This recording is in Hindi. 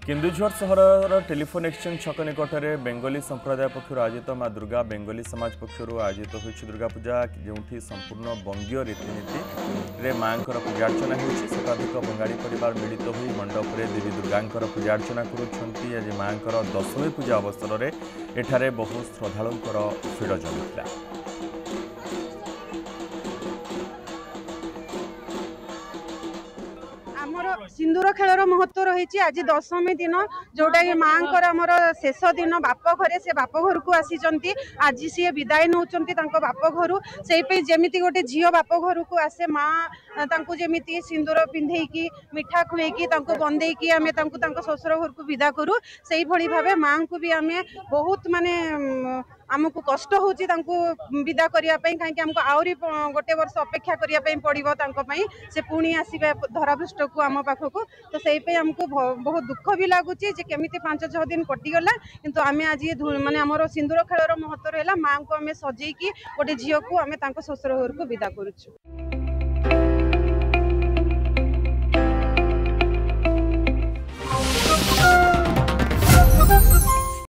केन्दुझर सहर टेलीफोन एक्सचेंज छक निकट में बेंगली संप्रदाय पक्षर आयोजित माँ दुर्गा बेंगली समाज पक्षर आयोजित हो दुर्गा पूजा जो संपूर्ण बंगीय रीतिनीति माँ पूजार्चना होधिक बंगाली परिवार मिलित हो मंडप में देवी दुर्गा पूजार्चना कर माँ दशमी पूजा अवसर में एठारे बहु श्रद्धालुंकर भिड़ जमिला। सिंदूर खेलर महत्व रही आज दशमी दिन जोटा कि माँ आमर शेष दिन बाप घरे से बाप घर को आसी आज सी विदाय नौ बाप घर से जमी गोटे झील बाप घर को आसे माँ जमी सिंदूर पिंधेकी मिठा खुएकी बंदेकी आम ससुर घर को विदा करूँ से भाव माँ को भी आम बहुत माने आमको कष्ट होची विदा करने कहीं आमको आहरी गोटे वर्ष अपेक्षा करने पड़ो से पुणी आसवे धरापृष्ठ को आम पाखक तो से आमको बहुत दुख भी लगुच केमी 5-6 दिन कटिगला किंतु आम आज माने आमर सिंदूर खेलर महत्व रहा माँ को आम सजेकी गोटे झील को आम ससुर घर को विदा करुचु।